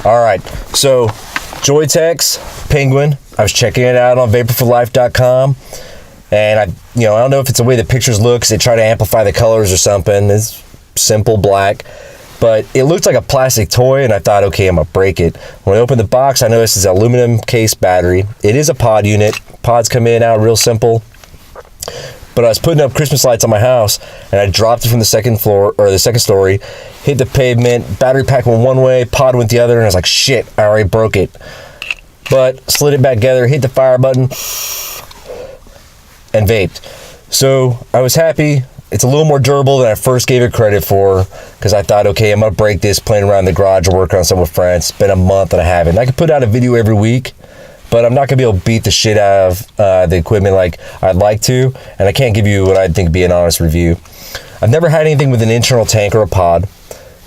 All right, so Joyetech's Penguin. I was checking it out on vaporforlife.com, and I don't know if it's the way the pictures look, 'cause they try to amplify the colors or something. It's simple black, but it looked like a plastic toy, and I thought, okay, I'm gonna break it. When I opened the box, I noticed it's an aluminum case battery. It is a pod unit. Pods come in and out real simple. But I was putting up Christmas lights on my house, and I dropped it from the second floor, or the second story, hit the pavement, battery pack went one way, pod went the other, and I was like, shit, I already broke it. But slid it back together, hit the fire button, and vaped. So I was happy. It's a little more durable than I first gave it credit for, because I thought, okay, I'm gonna break this playing around the garage or working on something with friends. It's been a month and I haven't. I could put out a video every week, but I'm not gonna be able to beat the shit out of the equipment like I'd like to, and I can't give you what I think would be an honest review. I've never had anything with an internal tank or a pod,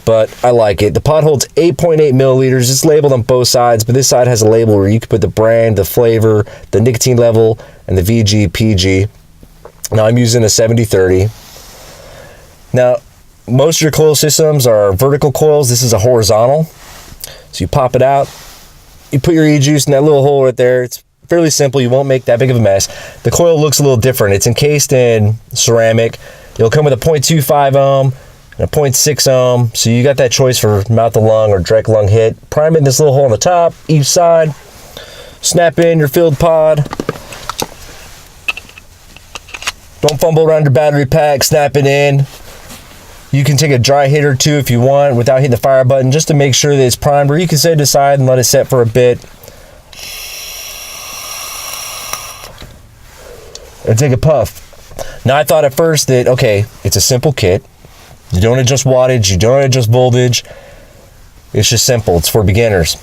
but I like it. The pod holds 8.8 milliliters. It's labeled on both sides, but this side has a label where you can put the brand, the flavor, the nicotine level, and the VG, PG. Now I'm using a 70-30. Now, most of your coil systems are vertical coils. This is a horizontal. So you pop it out, you put your e-juice in that little hole right there. It's fairly simple. You won't make that big of a mess. The coil looks a little different. It's encased in ceramic. It'll come with a 0.25 ohm and a 0.6 ohm. So you got that choice for mouth to lung or direct lung hit. Prime it in this little hole on the top, each side. Snap in your filled pod. Don't fumble around your battery pack. Snap it in. You can take a dry hit or two if you want without hitting the fire button, just to make sure that it's primed, or you can set it aside and let it set for a bit. And take a puff. Now I thought at first that, okay, it's a simple kit. You don't adjust wattage, you don't adjust voltage. It's just simple, it's for beginners.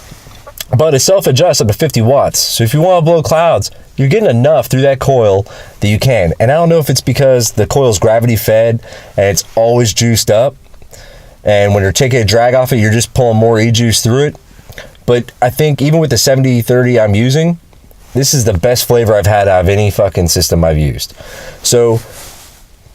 But it self-adjusts up to 50 watts. So if you want to blow clouds, you're getting enough through that coil that you can. And I don't know if it's because the coil's gravity fed and it's always juiced up, and when you're taking a drag off it, you're just pulling more e-juice through it. But I think even with the 70-30 I'm using, this is the best flavor I've had out of any fucking system I've used. So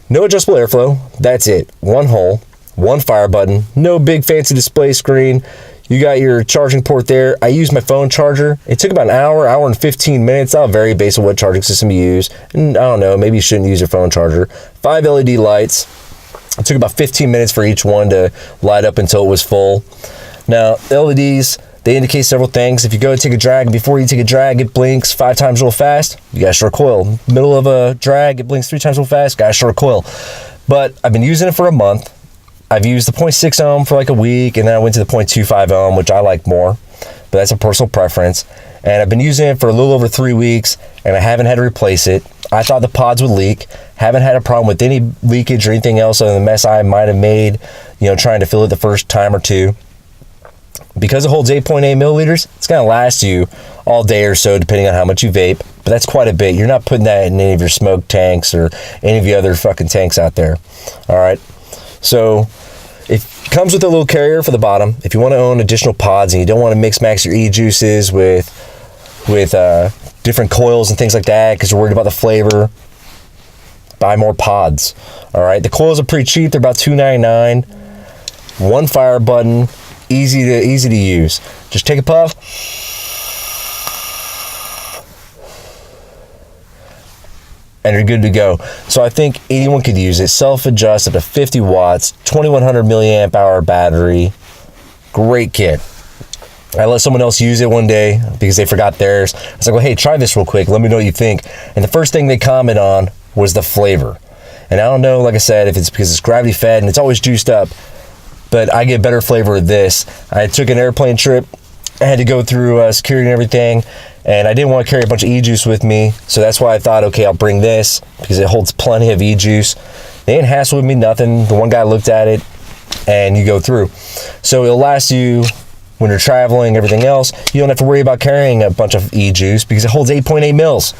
no adjustable airflow, that's it. One hole, one fire button, no big fancy display screen. You got your charging port there. I used my phone charger. It took about an hour and 15 minutes. That'll vary based on what charging system you use. And I don't know, maybe you shouldn't use your phone charger. 5 LED lights. It took about 15 minutes for each one to light up until it was full. Now, LEDs, they indicate several things. If you go to take a drag, before you take a drag, it blinks 5 times real fast. You got a short coil. Middle of a drag, it blinks 3 times real fast. Got a short coil. But I've been using it for a month. I've used the 0.6 ohm for like a week, and then I went to the 0.25 ohm, which I like more, but that's a personal preference. And I've been using it for a little over 3 weeks, and I haven't had to replace it. I thought the pods would leak. Haven't had a problem with any leakage or anything else other than the mess I might have made, trying to fill it the first time or two. Because it holds 8.8 milliliters, it's going to last you all day or so, depending on how much you vape. But that's quite a bit. You're not putting that in any of your smoke tanks or any of the other fucking tanks out there. All right. So it comes with a little carrier for the bottom. If you want to own additional pods and you don't want to mix max your e-juices with different coils and things like that because you're worried about the flavor, buy more pods. All right. The coils are pretty cheap. They're about $2.99. One fire button, easy to use. Just take a puff. And you're good to go. So I think anyone could use it. Self-adjust up to 50 watts, 2100 milliamp hour battery. Great kit. I let someone else use it one day because they forgot theirs. I was like, well, hey, try this real quick. Let me know what you think. And the first thing they comment on was the flavor. And I don't know, like I said, if it's because it's gravity fed and it's always juiced up, but I get better flavor with this. I took an airplane trip. I had to go through security and everything, and I didn't want to carry a bunch of e-juice with me, so that's why I thought, okay, I'll bring this because it holds plenty of e-juice. They didn't hassle with me, nothing. The one guy looked at it, and you go through. So it'll last you when you're traveling, everything else. You don't have to worry about carrying a bunch of e-juice because it holds 8.8 mils.